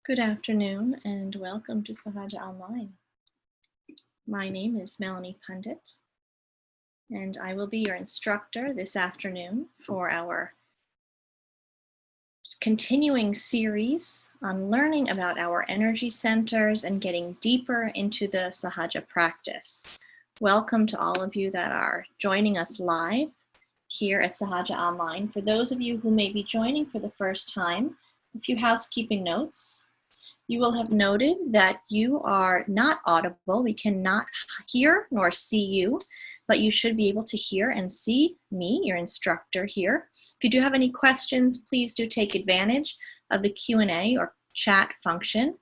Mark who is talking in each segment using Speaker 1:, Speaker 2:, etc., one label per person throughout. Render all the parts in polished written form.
Speaker 1: Good afternoon and welcome to Sahaja Online. My name is Melanie Pundit and I will be your instructor this afternoon for our continuing series on learning about our energy centers and getting deeper into the Sahaja practice. Welcome to all of you that are joining us live here at Sahaja Online. For those of you who may be joining for the first time, a few housekeeping notes. You will have noted that you are not audible. We cannot hear nor see you, but you should be able to hear and see me, your instructor here. If you do have any questions, please do take advantage of the Q&A or chat function.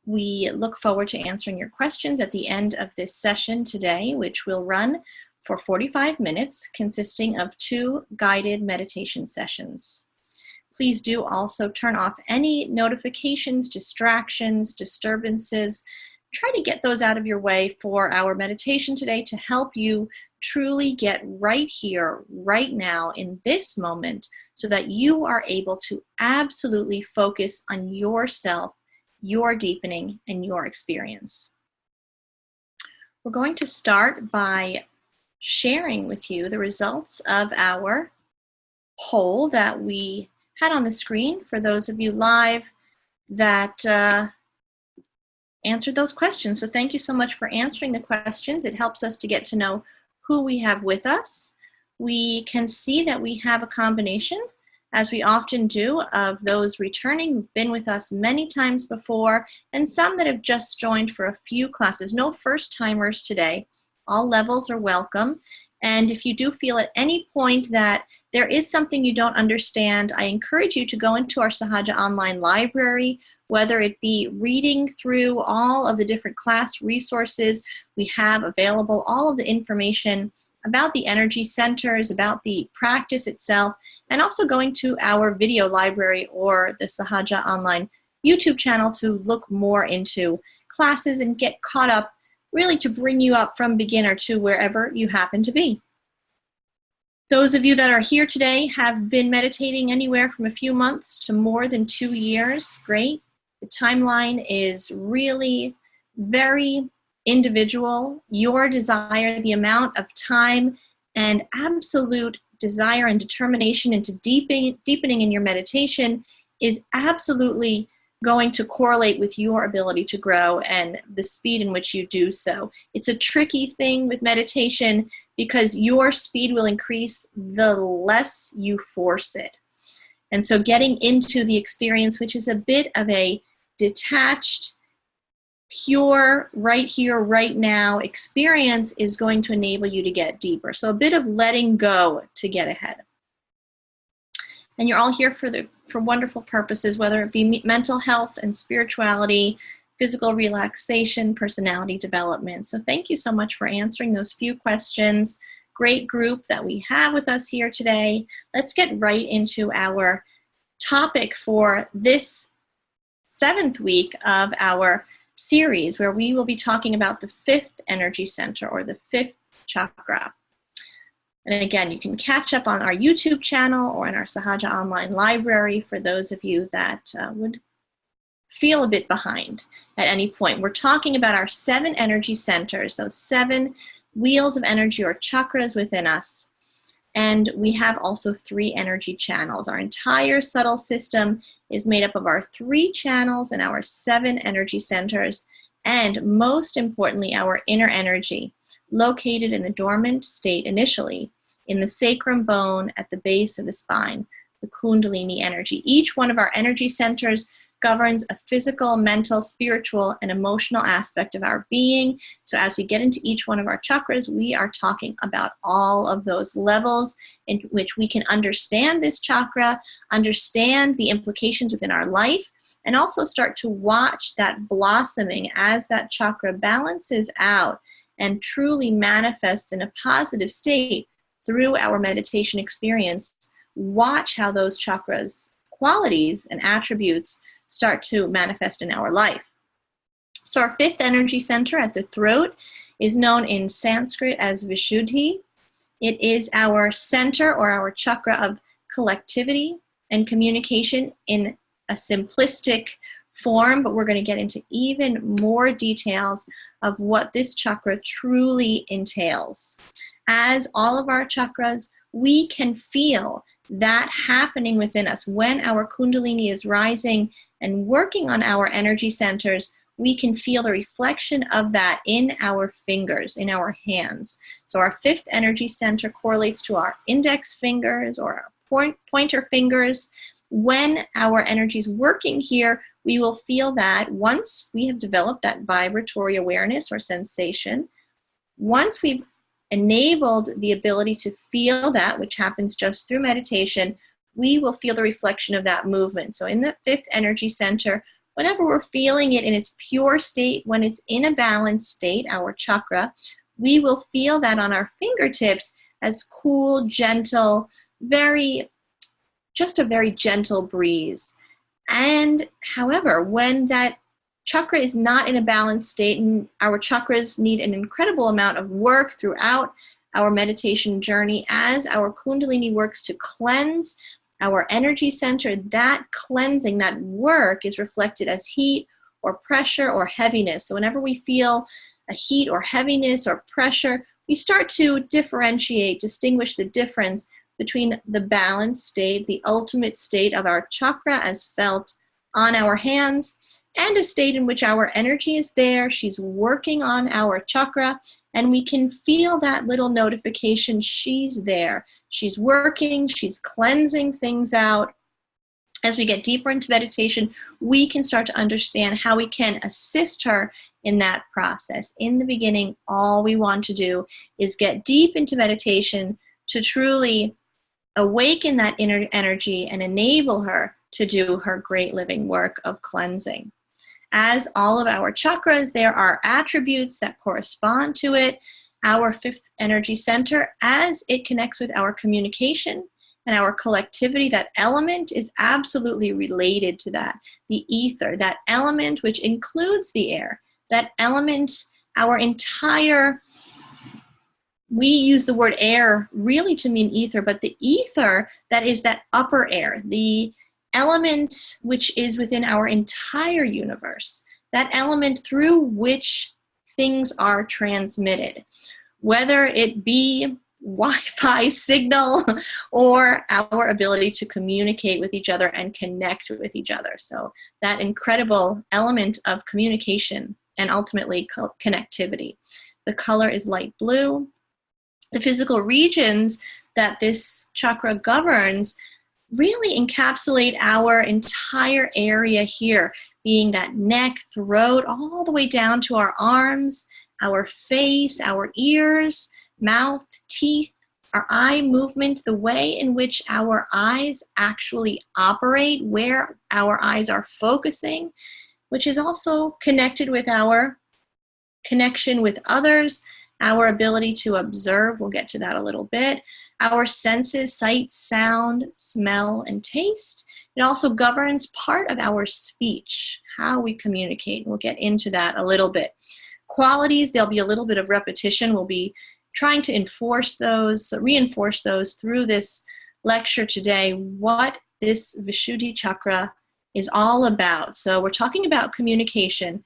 Speaker 1: We look forward to answering your questions at the end of this session today, which will run for 45 minutes, consisting of 2 guided meditation sessions. Please do also turn off any notifications, distractions, disturbances. Try to get those out of your way for our meditation today to help you truly get right here, right now, in this moment, so that you are able to absolutely focus on yourself, your deepening, and your experience. We're going to start by sharing with you the results of our poll that we had on the screen for those of you live that answered those questions. So thank you so much for answering the questions. It helps us to get to know who we have with us. We can see that we have a combination, as we often do, of those returning who've been with us many times before and some that have just joined for a few classes. No first-timers today. All levels are welcome. And if you do feel at any point that there is something you don't understand, I encourage you to go into our Sahaja Online library, whether it be reading through all of the different class resources we have available, all of the information about the energy centers, about the practice itself, and also going to our video library or the Sahaja Online YouTube channel to look more into classes and get caught up, really to bring you up from beginner to wherever you happen to be. Those of you that are here today have been meditating anywhere from a few months to more than 2 years. Great. The timeline is really very individual. Your desire, the amount of time and absolute desire and determination into deepening in your meditation is absolutely going to correlate with your ability to grow and the speed in which you do so. It's a tricky thing with meditation because your speed will increase the less you force it. And so getting into the experience, which is a bit of a detached, pure, right here, right now experience, is going to enable you to get deeper. So a bit of letting go to get ahead. And you're all here for wonderful purposes, whether it be mental health and spirituality, physical relaxation, personality development. So thank you so much for answering those few questions. Great group that we have with us here today. Let's get right into our topic for this 7th week of our series, where we will be talking about the 5th energy center, or the 5th chakra. And again, you can catch up on our YouTube channel or in our Sahaja Online library for those of you that would feel a bit behind at any point. We're talking about our 7 energy centers, those 7 wheels of energy or chakras within us. And we have also 3 energy channels. Our entire subtle system is made up of our 3 channels and our 7 energy centers, and most importantly, our inner energy, located in the dormant state initially, in the sacrum bone at the base of the spine, the Kundalini energy. Each one of our energy centers governs a physical, mental, spiritual, and emotional aspect of our being. So as we get into each one of our chakras, we are talking about all of those levels in which we can understand this chakra, understand the implications within our life, and also start to watch that blossoming as that chakra balances out and truly manifests in a positive state through our meditation experience. Watch how those chakras' qualities and attributes start to manifest in our life. So our 5th energy center at the throat is known in Sanskrit as Vishuddhi. It is our center or our chakra of collectivity and communication in a simplistic form, but we're going to get into even more details of what this chakra truly entails. As all of our chakras, we can feel that happening within us. When our Kundalini is rising and working on our energy centers, we can feel the reflection of that in our fingers, in our hands. So our fifth energy center correlates to our index fingers or our pointer fingers. When our energy is working here, we will feel that once we have developed that vibratory awareness or sensation, once we've enabled the ability to feel that, which happens just through meditation, we will feel the reflection of that movement. So in the fifth energy center, whenever we're feeling it in its pure state, when it's in a balanced state, our chakra, we will feel that on our fingertips as cool, gentle, just a very gentle breeze. And however, when that chakra is not in a balanced state, and our chakras need an incredible amount of work throughout our meditation journey, as our Kundalini works to cleanse our energy center, that cleansing, that work is reflected as heat or pressure or heaviness. So whenever we feel a heat or heaviness or pressure, we start to distinguish the difference between the balanced state, the ultimate state of our chakra as felt on our hands, and a state in which our energy is there, she's working on our chakra, and we can feel that little notification, she's there. She's working, she's cleansing things out. As we get deeper into meditation, we can start to understand how we can assist her in that process. In the beginning, all we want to do is get deep into meditation to truly awaken that inner energy and enable her to do her great living work of cleansing. As all of our chakras, there are attributes that correspond to it. Our fifth energy center, as it connects with our communication and our collectivity, that element is absolutely related to that. The ether, that element which includes the air, that element, we use the word air really to mean ether, but the ether, that is that upper air, the element which is within our entire universe, that element through which things are transmitted, whether it be Wi-Fi signal or our ability to communicate with each other and connect with each other. So that incredible element of communication and ultimately connectivity. The color is light blue. The physical regions that this chakra governs really encapsulate our entire area here, being that neck, throat, all the way down to our arms, our face, our ears, mouth, teeth, our eye movement, the way in which our eyes actually operate, where our eyes are focusing, which is also connected with our connection with others, our ability to observe, we'll get to that a little bit, our senses, sight, sound, smell, and taste. It also governs part of our speech, how we communicate. We'll get into that a little bit. Qualities, there'll be a little bit of repetition. We'll be trying to reinforce those through this lecture today, what this Vishuddhi chakra is all about. So we're talking about communication,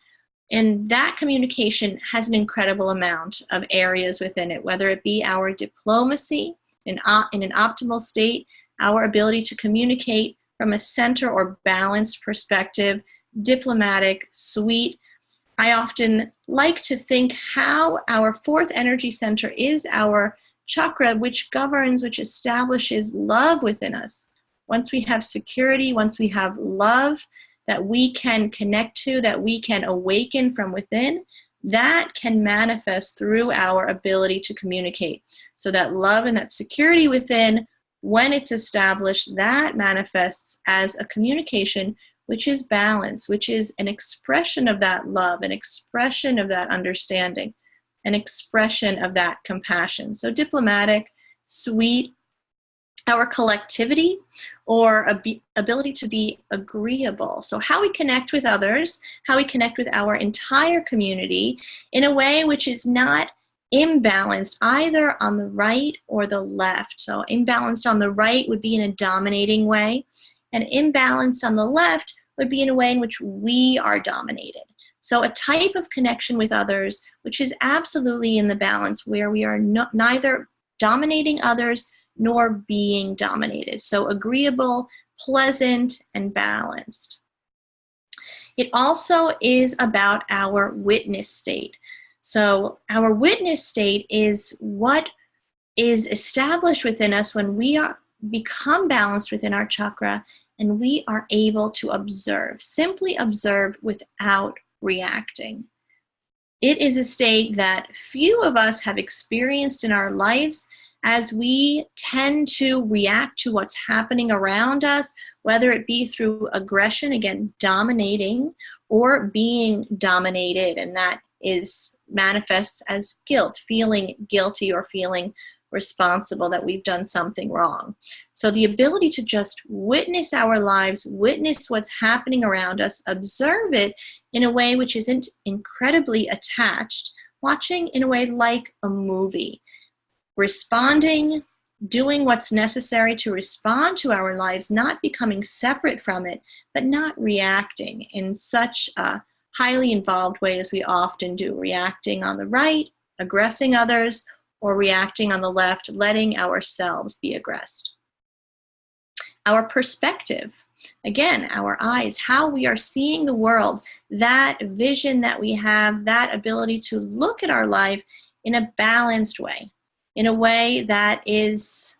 Speaker 1: and that communication has an incredible amount of areas within it, whether it be our diplomacy in an optimal state, our ability to communicate from a center or balanced perspective, diplomatic, sweet. I often like to think how our fourth energy center is our chakra, which governs, which establishes love within us. Once we have security, once we have love that we can connect to, that we can awaken from within, that can manifest through our ability to communicate. So that love and that security within, when it's established, that manifests as a communication which is balance, which is an expression of that love, an expression of that understanding, an expression of that compassion. So diplomatic, sweet, our collectivity or ability to be agreeable. So how we connect with others, how we connect with our entire community in a way which is not imbalanced either on the right or the left. So imbalanced on the right would be in a dominating way, and imbalanced on the left would be in a way in which we are dominated. So a type of connection with others, which is absolutely in the balance where we are neither dominating others nor being dominated. So agreeable, pleasant, and balanced. It also is about our witness state. So our witness state is what is established within us when we become balanced within our chakra and we are able to observe, simply observe without reacting. It is a state that few of us have experienced in our lives, as we tend to react to what's happening around us, whether it be through aggression, again, dominating, or being dominated, and that manifests as guilt, feeling guilty or feeling responsible that we've done something wrong. So the ability to just witness our lives, witness what's happening around us, observe it in a way which isn't incredibly attached, watching in a way like a movie, responding, doing what's necessary to respond to our lives, not becoming separate from it, but not reacting in such a highly involved way as we often do, reacting on the right, aggressing others, or reacting on the left, letting ourselves be aggressed. Our perspective, again, our eyes, how we are seeing the world, that vision that we have, that ability to look at our life in a balanced way, in a way that is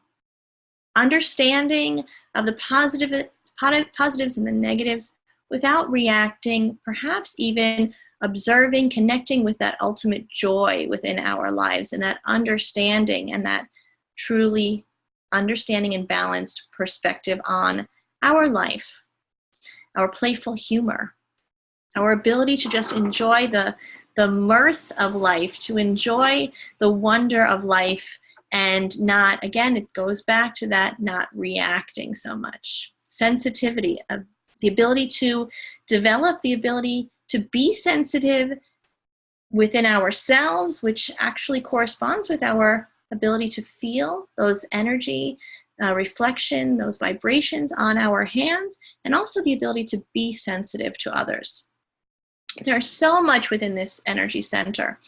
Speaker 1: understanding of the positives and the negatives without reacting, perhaps even observing, connecting with that ultimate joy within our lives and that understanding and that truly understanding and balanced perspective on our life, our playful humor, our ability to just enjoy the mirth of life, to enjoy the wonder of life, and not, again, it goes back to that not reacting so much. Sensitivity, the ability to develop the ability to be sensitive within ourselves, which actually corresponds with our ability to feel those energy reflection, those vibrations on our hands, and also the ability to be sensitive to others. There's so much within this energy center.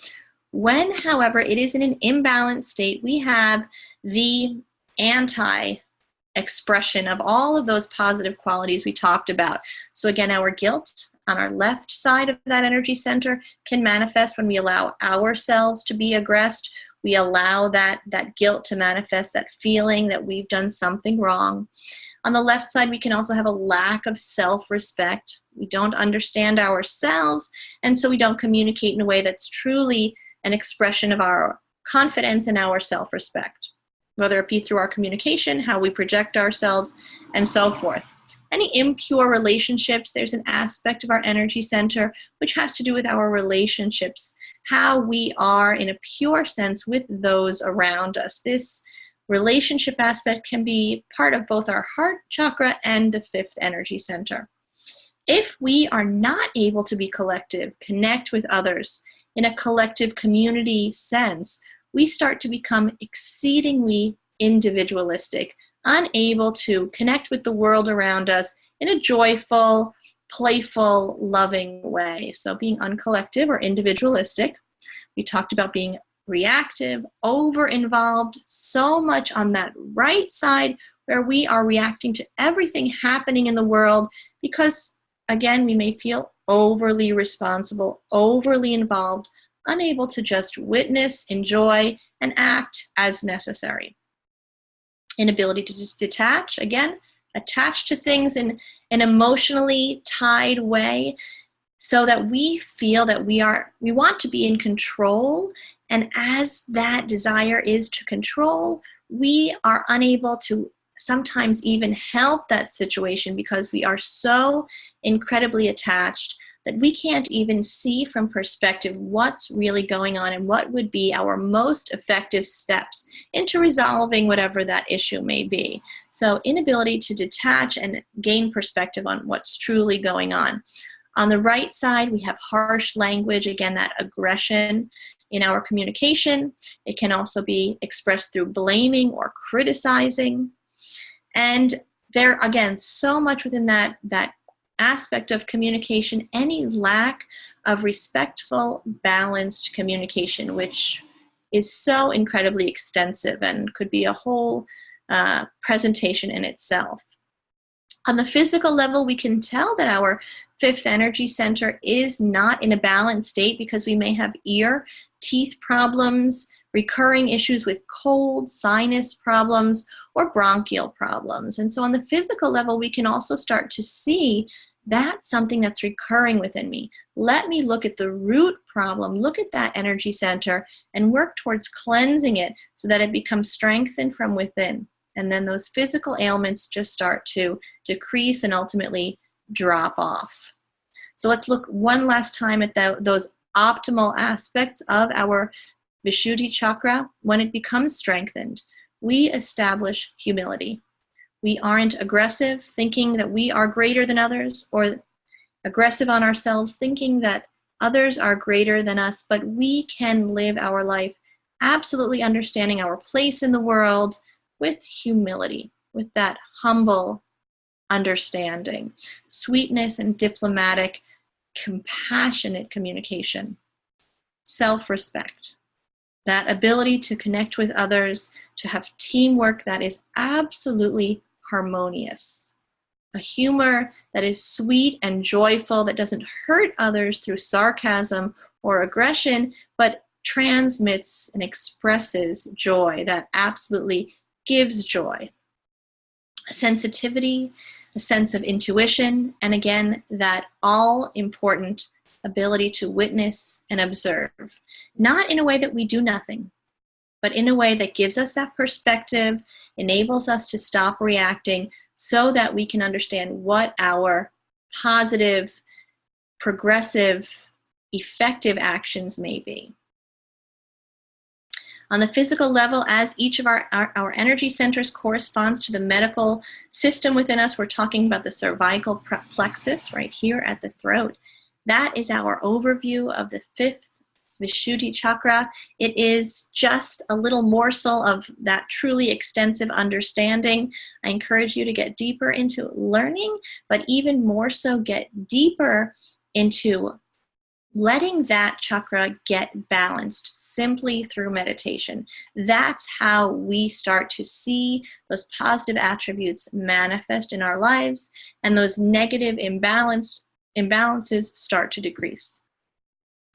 Speaker 1: When, however, it is in an imbalanced state, we have the anti-expression of all of those positive qualities we talked about. So again, our guilt on our left side of that energy center can manifest when we allow ourselves to be aggressed. We allow that guilt to manifest, that feeling that we've done something wrong. On the left side, we can also have a lack of self-respect. We don't understand ourselves, and so we don't communicate in a way that's truly an expression of our confidence and our self-respect, whether it be through our communication, how we project ourselves, and so forth. Any impure relationships, there's an aspect of our energy center which has to do with our relationships, how we are in a pure sense with those around us. This relationship aspect can be part of both our heart chakra and the fifth energy center. If we are not able to be collective, connect with others in a collective community sense, we start to become exceedingly individualistic, unable to connect with the world around us in a joyful, playful, loving way. So being uncollective or individualistic. We talked about being reactive, over-involved, so much on that right side where we are reacting to everything happening in the world because, again, we may feel overly responsible, overly involved, unable to just witness, enjoy, and act as necessary. Inability to detach, again, attach to things in an emotionally tied way so that we feel that we want to be in control, and as that desire is to control, we are unable to sometimes even help that situation because we are so incredibly attached that we can't even see from perspective what's really going on and what would be our most effective steps into resolving whatever that issue may be. So inability to detach and gain perspective on what's truly going on. On the right side, we have harsh language, again, that aggression in our communication. It can also be expressed through blaming or criticizing. And there, again, so much within that aspect of communication, any lack of respectful, balanced communication, which is so incredibly extensive and could be a whole presentation in itself. On the physical level, we can tell that our fifth energy center is not in a balanced state because we may have ear, teeth problems, recurring issues with cold, sinus problems, or bronchial problems. And so on the physical level, we can also start to see that's something that's recurring within me. Let me look at the root problem, look at that energy center, and work towards cleansing it so that it becomes strengthened from within. And then those physical ailments just start to decrease and ultimately drop off. So let's look one last time at those optimal aspects of our Vishuddhi chakra. When it becomes strengthened, we establish humility. We aren't aggressive, thinking that we are greater than others, or aggressive on ourselves, thinking that others are greater than us, but we can live our life absolutely understanding our place in the world with humility, with that humble understanding, sweetness and diplomatic, compassionate communication, self-respect, that ability to connect with others, to have teamwork that is absolutely harmonious, a humor that is sweet and joyful, that doesn't hurt others through sarcasm or aggression, but transmits and expresses joy, that absolutely gives joy. A sensitivity, a sense of intuition, and again, that all-important ability to witness and observe, not in a way that we do nothing, but in a way that gives us that perspective, enables us to stop reacting so that we can understand what our positive, progressive, effective actions may be. On the physical level, as each of our energy centers corresponds to the medical system within us, we're talking about the cervical plexus right here at the throat. That is our overview of the fifth Vishuddhi chakra. It is just a little morsel of that truly extensive understanding. I encourage you to get deeper into learning, but even more so get deeper into letting that chakra get balanced simply through meditation. That's how we start to see those positive attributes manifest in our lives, and those negative imbalances start to decrease.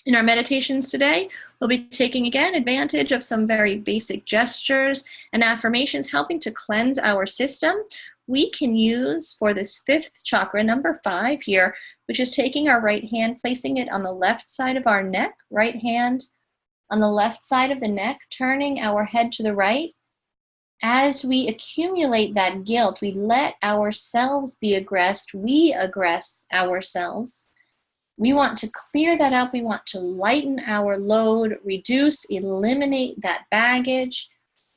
Speaker 1: In our meditations today, we'll be taking again advantage of some very basic gestures and affirmations helping to cleanse our system. We can use for this fifth chakra, number 5 here, which is taking our right hand, placing it on the left side of our neck, right hand on the left side of the neck, turning our head to the right. As we accumulate that guilt, we let ourselves be aggressed, we aggress ourselves. We want to clear that up, we want to lighten our load, reduce, eliminate that baggage.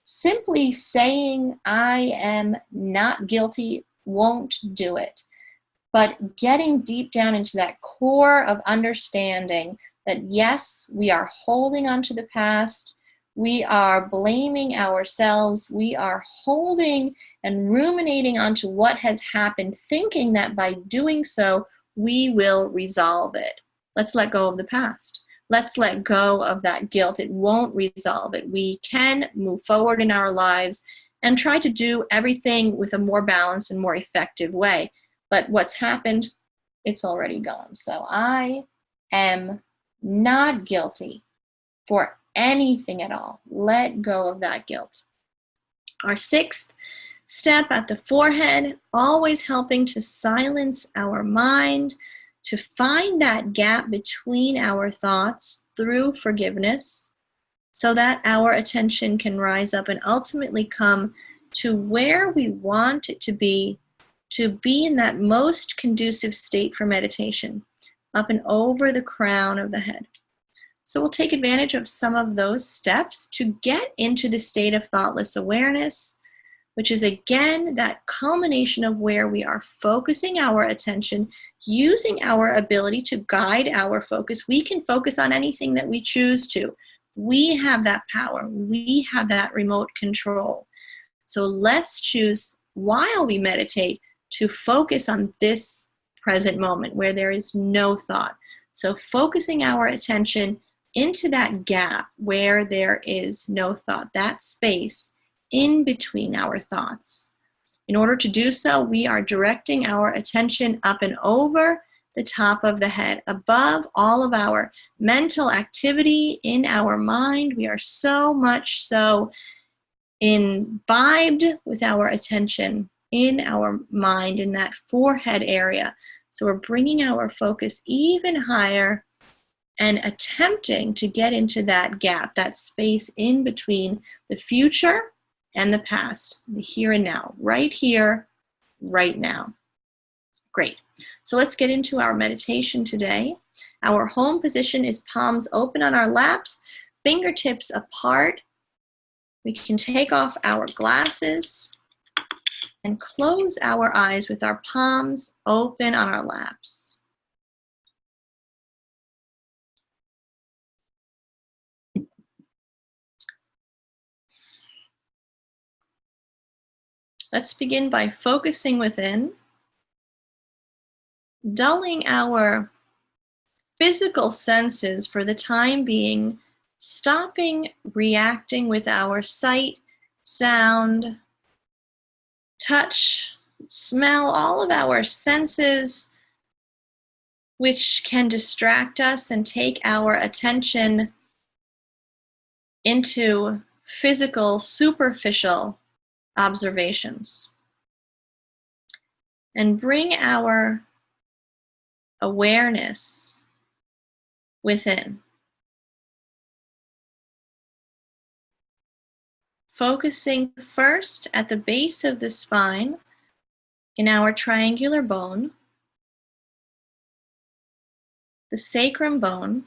Speaker 1: Simply saying, I am not guilty, won't do it. But getting deep down into that core of understanding that yes, we are holding on to the past, we are blaming ourselves, we are holding and ruminating onto what has happened, thinking that by doing so, we will resolve it. Let's let go of the past. Let's let go of that guilt. It won't resolve it. We can move forward in our lives and try to do everything with a more balanced and more effective way. But what's happened, it's already gone. So I am not guilty for anything at all. Let go of that guilt. Our sixth step at the forehead, always helping to silence our mind, to find that gap between our thoughts through forgiveness so that our attention can rise up and ultimately come to where we want it to be in that most conducive state for meditation, up and over the crown of the head. So we'll take advantage of some of those steps to get into the state of thoughtless awareness, which is again that culmination of where we are focusing our attention, using our ability to guide our focus. We can focus on anything that we choose to. We have that power. We have that remote control. So let's choose while we meditate to focus on this present moment where there is no thought. So focusing our attention into that gap where there is no thought, that space in between our thoughts. In order to do so, we are directing our attention up and over the top of the head, above all of our mental activity in our mind. We are so much so imbibed with our attention in our mind, in that forehead area. So we're bringing our focus even higher and attempting to get into that gap, that space in between the future and the past, the here and now, right here, right now. Great. So let's get into our meditation today. Our home position is palms open on our laps, fingertips apart. We can take off our glasses and close our eyes with our palms open on our laps. Let's begin by focusing within, dulling our physical senses for the time being, stopping reacting with our sight, sound, touch, smell, all of our senses which can distract us and take our attention into physical, superficial observations. And bring our awareness within. Focusing first at the base of the spine in our triangular bone, the sacrum bone,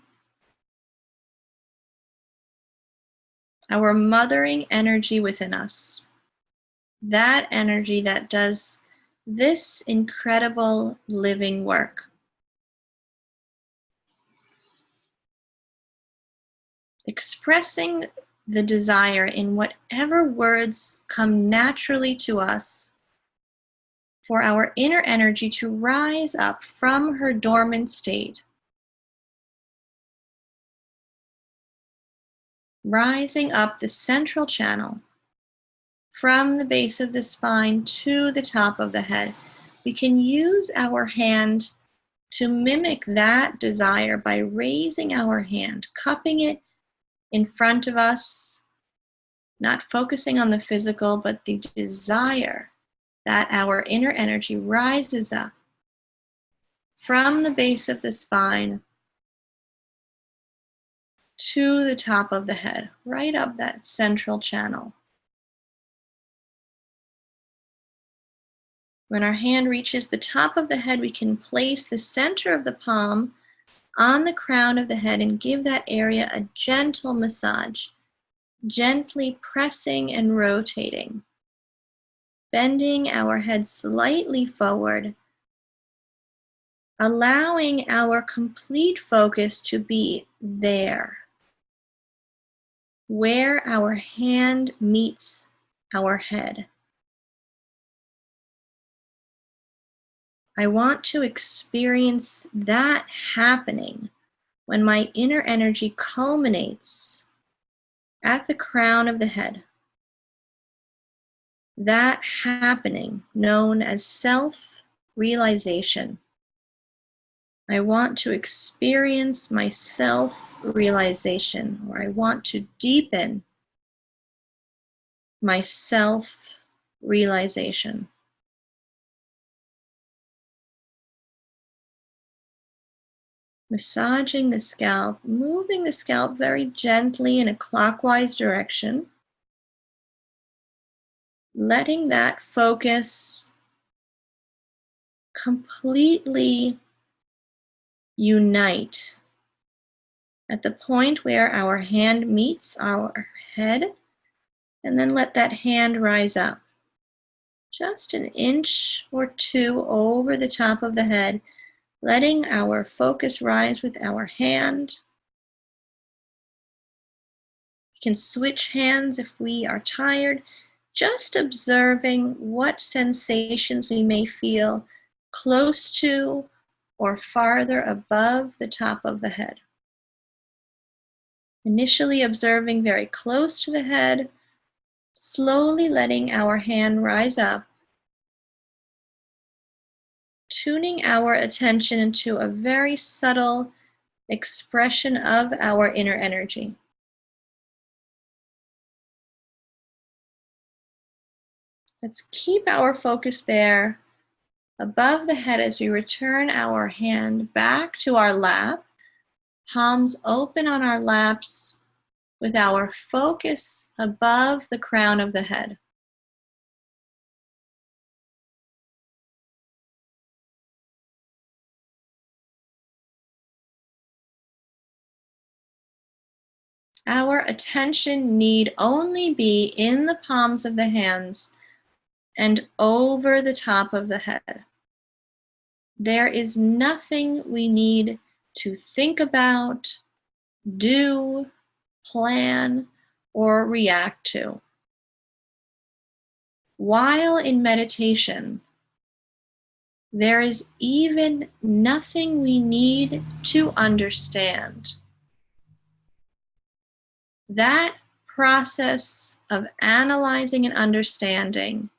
Speaker 1: our mothering energy within us. That energy that does this incredible living work. Expressing the desire in whatever words come naturally to us for our inner energy to rise up from her dormant state. Rising up the central channel from the base of the spine to the top of the head. We can use our hand to mimic that desire by raising our hand, cupping it in front of us, not focusing on the physical, but the desire that our inner energy rises up from the base of the spine to the top of the head, right up that central channel. When our hand reaches the top of the head, we can place the center of the palm on the crown of the head and give that area a gentle massage, gently pressing and rotating, bending our head slightly forward, allowing our complete focus to be there, where our hand meets our head. I want to experience that happening when my inner energy culminates at the crown of the head. That happening, known as self-realization. I want to experience my self-realization, or I want to deepen my self-realization. Massaging the scalp, moving the scalp very gently in a clockwise direction, letting that focus completely unite at the point where our hand meets our head, and then let that hand rise up just an inch or two over the top of the head, letting our focus rise with our hand. We can switch hands if we are tired, just observing what sensations we may feel close to or farther above the top of the head. Initially observing very close to the head, slowly letting our hand rise up, tuning our attention into a very subtle expression of our inner energy. Let's keep our focus there above the head as we return our hand back to our lap, palms open on our laps with our focus above the crown of the head. Our attention need only be in the palms of the hands and over the top of the head. There is nothing we need to think about, do, plan, or react to. While in meditation, there is even nothing we need to understand. That process of analyzing and understanding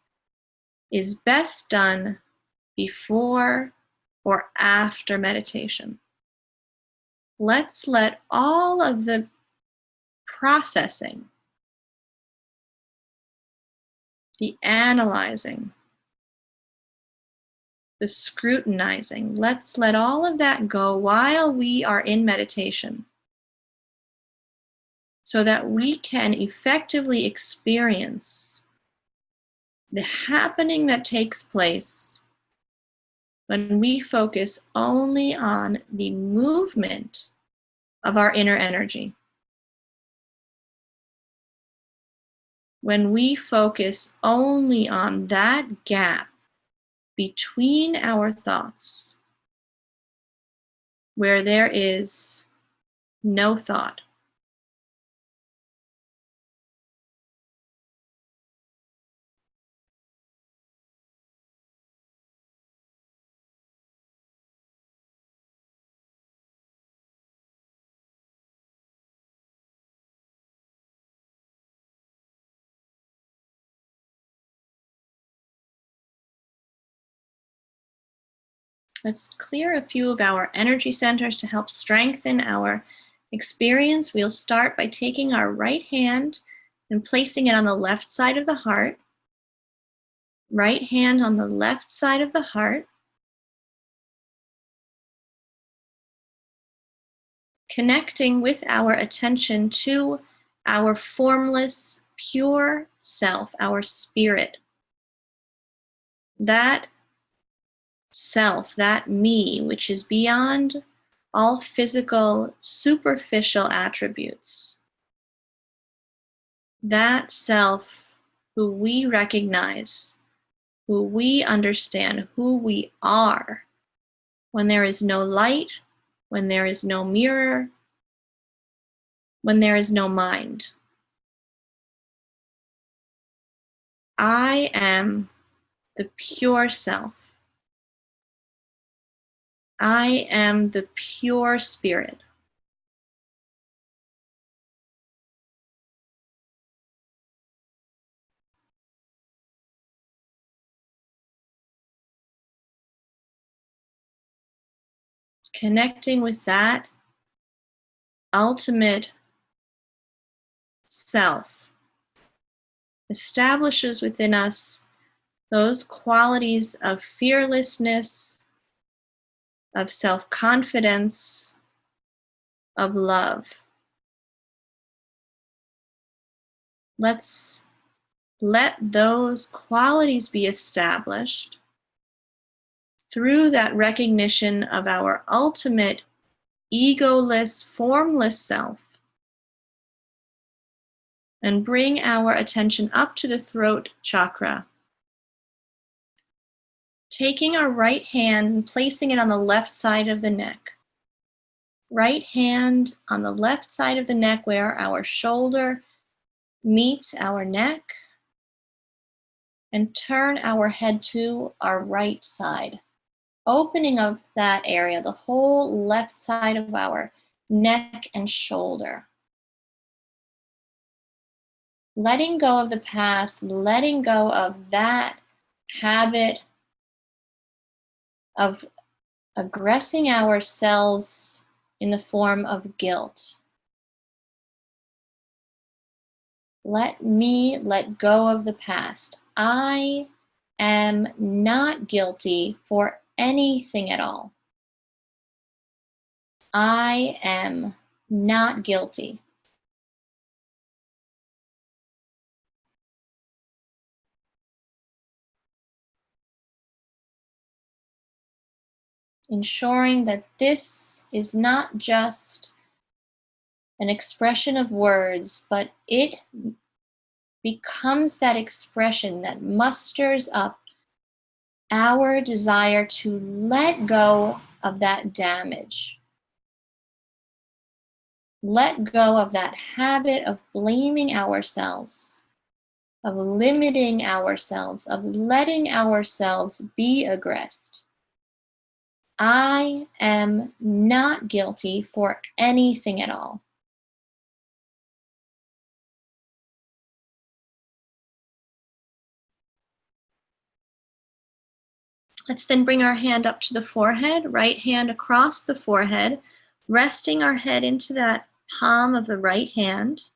Speaker 1: is best done before or after meditation. Let's let all of the processing, the analyzing, the scrutinizing, let's let all of that go while we are in meditation so that we can effectively experience the happening that takes place when we focus only on the movement of our inner energy. When we focus only on that gap between our thoughts, where there is no thought. Let's clear a few of our energy centers to help strengthen our experience. We'll start by taking our right hand and placing it on the left side of the heart. Right hand on the left side of the heart. Connecting with our attention to our formless, pure self, our spirit. That self, that me, which is beyond all physical, superficial attributes. That self who we recognize, who we understand, who we are, when there is no light, when there is no mirror, when there is no mind. I am the pure self. I am the pure spirit. Connecting with that ultimate self establishes within us those qualities of fearlessness, of self-confidence, of love. Let's let those qualities be established through that recognition of our ultimate egoless, formless self, and bring our attention up to the throat chakra. Taking our right hand and placing it on the left side of the neck. Right hand on the left side of the neck where our shoulder meets our neck, and turn our head to our right side. opening up that area, the whole left side of our neck and shoulder. Letting go of the past, letting go of that habit of aggressing ourselves in the form of guilt. Let me let go of the past. I am not guilty for anything at all. I am not guilty. Ensuring that this is not just an expression of words, but it becomes that expression that musters up our desire to let go of that damage. Let go of that habit of blaming ourselves, of limiting ourselves, of letting ourselves be aggressed. I am not guilty for anything at all. Let's then bring our hand up to the forehead, right hand across the forehead, resting our head into that palm of the right hand.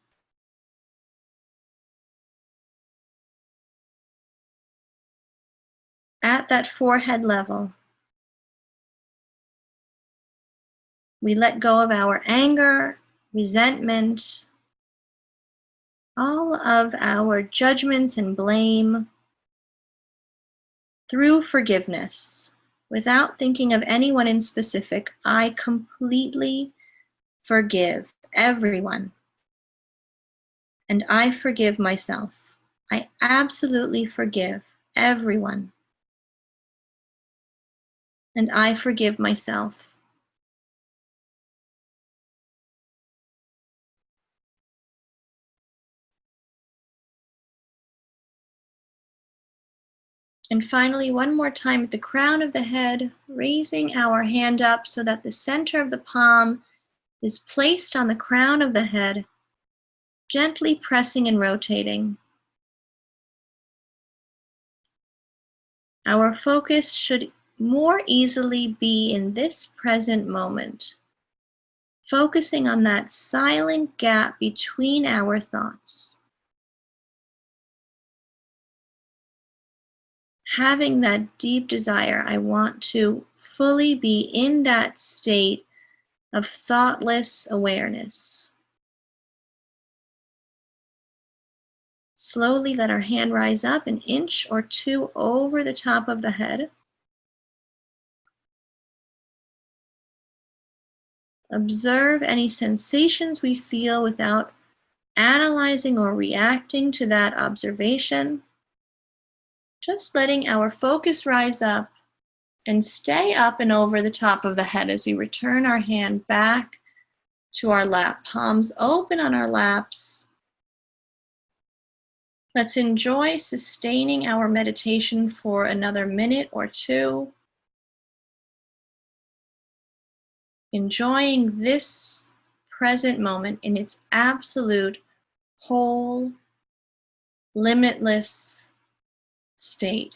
Speaker 1: At that forehead level, we let go of our anger, resentment, all of our judgments and blame through forgiveness. Without thinking of anyone in specific, I completely forgive everyone. And I forgive myself. I absolutely forgive everyone. And I forgive myself. And finally, one more time at the crown of the head, raising our hand up so that the center of the palm is placed on the crown of the head, gently pressing and rotating. Our focus should more easily be in this present moment, focusing on that silent gap between our thoughts. Having that deep desire, I want to fully be in that state of thoughtless awareness. Slowly let our hand rise up an inch or two over the top of the head. Observe any sensations we feel without analyzing or reacting to that observation. Just letting our focus rise up and stay up and over the top of the head as we return our hand back to our lap, palms open on our laps. Let's enjoy sustaining our meditation for another minute or two. Enjoying this present moment in its absolute, whole, limitless state.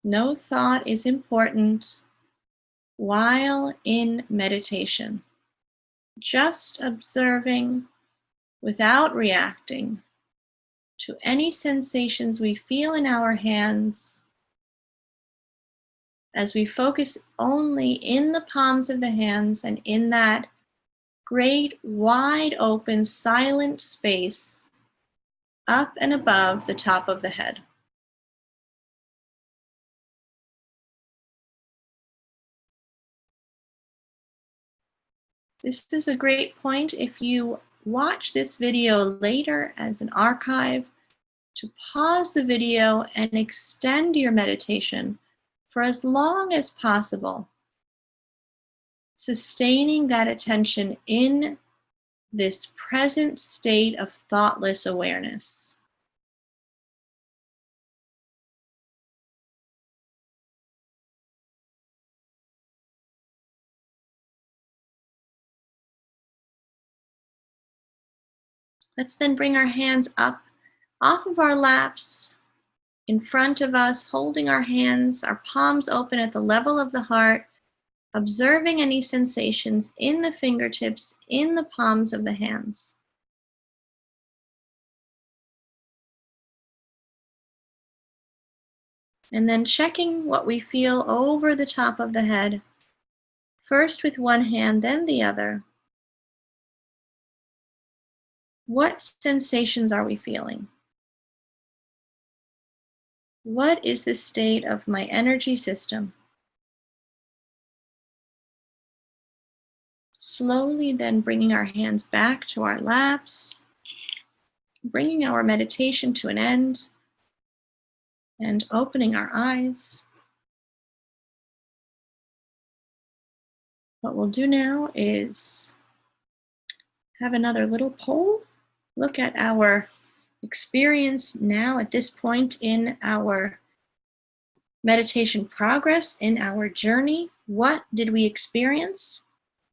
Speaker 1: No thought is important while in meditation. Just observing without reacting to any sensations we feel in our hands as we focus only in the palms of the hands and in that great wide open silent space up and above the top of the head. This is a great point if you watch this video later as an archive, to pause the video and extend your meditation for as long as possible, sustaining that attention in this present state of thoughtless awareness. Let's then bring our hands up off of our laps, in front of us, holding our hands, our palms open at the level of the heart, observing any sensations in the fingertips, in the palms of the hands. And then checking what we feel over the top of the head, first with one hand, then the other. What sensations are we feeling? What is the state of my energy system? Slowly then bringing our hands back to our laps, bringing our meditation to an end, and opening our eyes. What we'll do now is have another little poll. Look at our experience now at this point in our meditation progress, in our journey. What did we experience?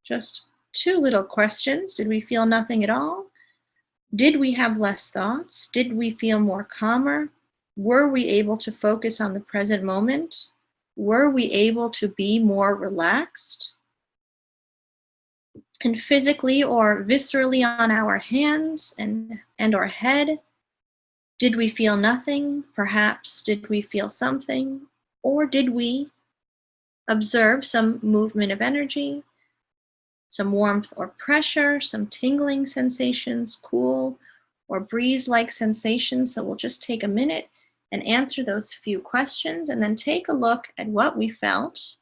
Speaker 1: Just two little questions. Did we feel nothing at all? Did we have less thoughts? Did we feel more calmer? Were we able to focus on the present moment? Were we able to be more relaxed? And physically or viscerally on our hands and our head, did we feel nothing? Perhaps did we feel something? Or did we observe some movement of energy, some warmth or pressure, some tingling sensations, cool or breeze-like sensations? So we'll just take a minute and answer those few questions and then take a look at what we felt.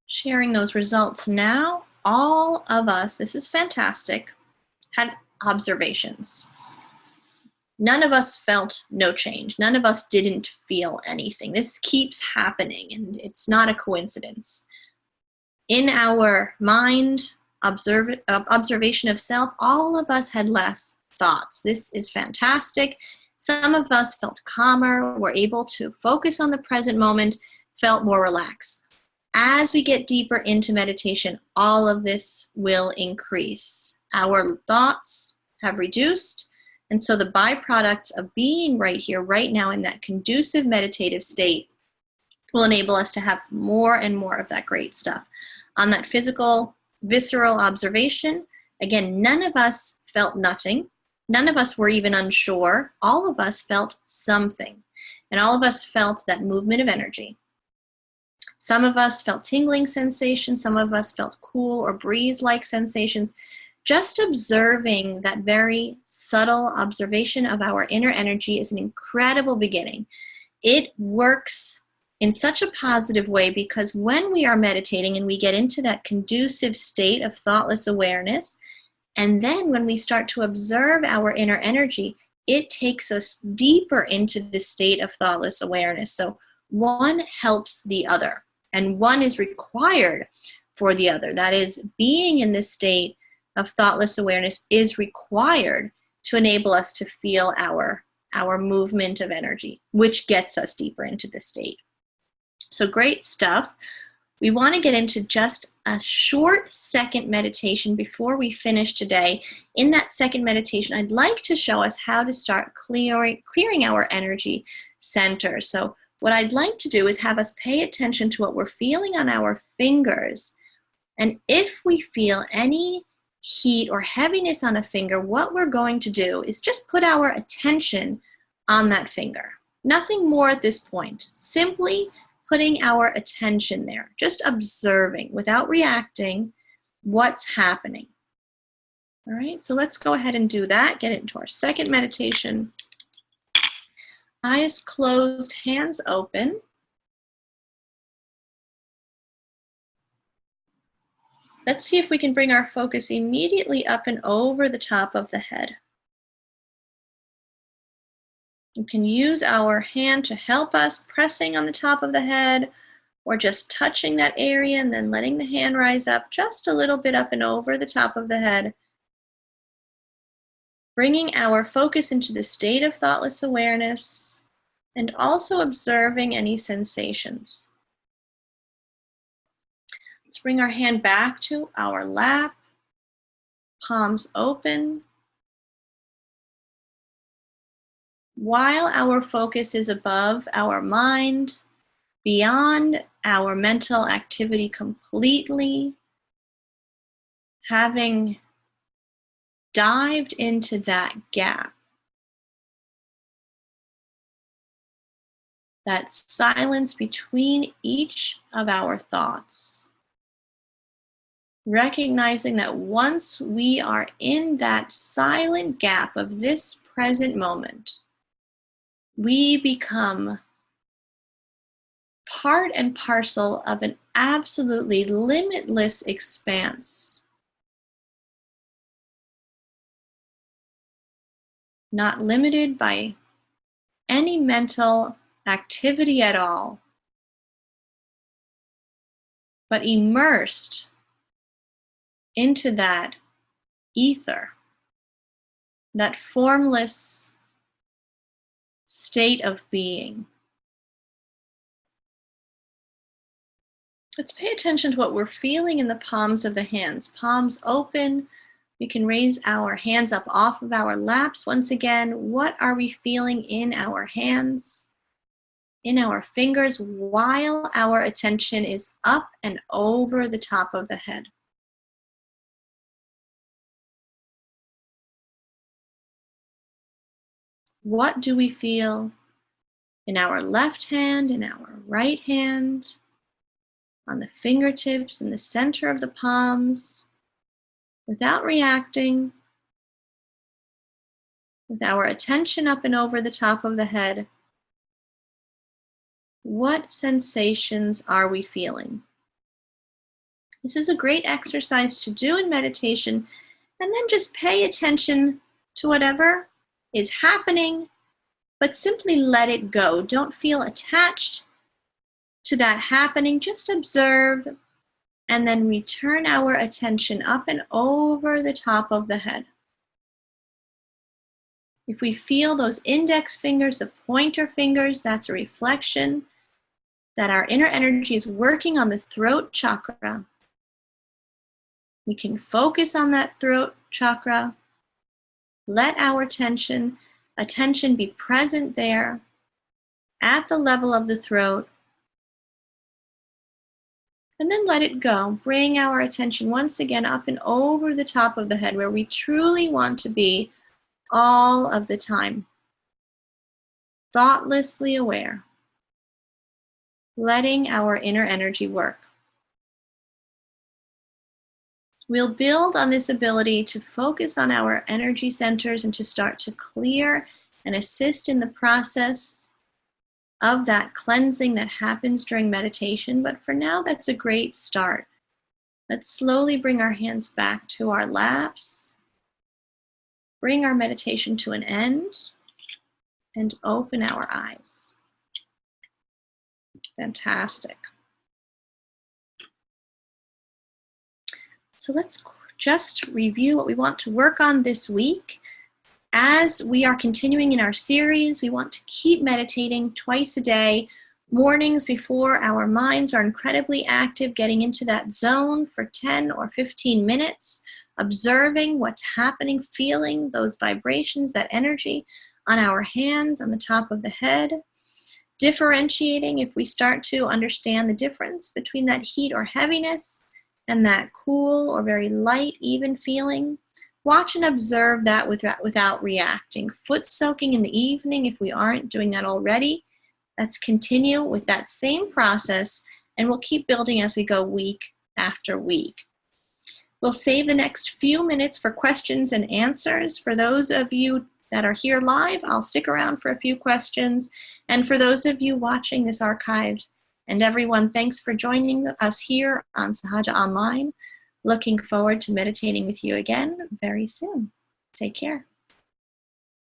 Speaker 1: Sharing those results now. All of us, this is fantastic, had observations. None of us felt no change. None of us didn't feel anything. This keeps happening, and it's not a coincidence. In our mind, observation of self, all of us had less thoughts. This is fantastic. Some of us felt calmer, were able to focus on the present moment, felt more relaxed. As we get deeper into meditation, all of this will increase. Our thoughts have reduced, and so the byproducts of being right here, right now, in that conducive meditative state will enable us to have more and more of that great stuff. On that physical, visceral observation, again, none of us felt nothing. None of us were even unsure. All of us felt something, and all of us felt that movement of energy. Some of us felt tingling sensations, some of us felt cool or breeze-like sensations. Just observing that very subtle observation of our inner energy is an incredible beginning. It works in such a positive way because when we are meditating and we get into that conducive state of thoughtless awareness, and then when we start to observe our inner energy, it takes us deeper into the state of thoughtless awareness. So one helps the other. And one is required for the other. That is, being in this state of thoughtless awareness is required to enable us to feel our movement of energy, which gets us deeper into the state. So great stuff. We want to get into just a short second meditation before we finish today. In that second meditation, I'd like to show us how to start clearing our energy center. So what I'd like to do is have us pay attention to what we're feeling on our fingers. And if we feel any heat or heaviness on a finger, what we're going to do is just put our attention on that finger. Nothing more at this point. Simply putting our attention there. Just observing without reacting what's happening. All right, so let's go ahead and do that. Get into our second meditation. Eyes closed, hands open. Let's see if we can bring our focus immediately up and over the top of the head. You can use our hand to help us, pressing on the top of the head, or just touching that area and then letting the hand rise up just a little bit up and over the top of the head. Bringing our focus into the state of thoughtless awareness and also observing any sensations. Let's bring our hand back to our lap, palms open. While our focus is above our mind, beyond our mental activity completely, having dived into that gap, that silence between each of our thoughts. Recognizing that once we are in that silent gap of this present moment, we become part and parcel of an absolutely limitless expanse. Not limited by any mental activity at all, but immersed into that ether, that formless state of being. Let's pay attention to what we're feeling in the palms of the hands. Palms open. We can raise our hands up off of our laps. Once again, what are we feeling in our hands, in our fingers, while our attention is up and over the top of the head? What do we feel in our left hand, in our right hand, on the fingertips, in the center of the palms, without reacting, with our attention up and over the top of the head? What sensations are we feeling? This is a great exercise to do in meditation, and then just pay attention to whatever is happening, but simply let it go. Don't feel attached to that happening. Just observe and then return our attention up and over the top of the head. If we feel those index fingers, the pointer fingers, that's a reflection that our inner energy is working on the throat chakra. We can focus on that throat chakra. Let our attention be present there at the level of the throat. And then let it go. Bring our attention once again up and over the top of the head, where we truly want to be all of the time. Thoughtlessly aware. Letting our inner energy work. We'll build on this ability to focus on our energy centers and to start to clear and assist in the process of that cleansing that happens during meditation. But for now, that's a great start. Let's slowly bring our hands back to our laps, bring our meditation to an end, and open our eyes. Fantastic. So let's just review what we want to work on this week. As we are continuing in our series, we want to keep meditating twice a day, mornings before our minds are incredibly active, getting into that zone for 10 or 15 minutes, observing what's happening, feeling those vibrations, that energy on our hands, on the top of the head, differentiating if we start to understand the difference between that heat or heaviness and that cool or very light, even feeling. Watch and observe that without reacting. Foot soaking in the evening, if we aren't doing that already. Let's continue with that same process, and we'll keep building as we go week after week. We'll save the next few minutes for questions and answers. For those of you that are here live, I'll stick around for a few questions. And for those of you watching this archived, and everyone, thanks for joining us here on Sahaja Online. Looking forward to meditating with you again very soon. Take care.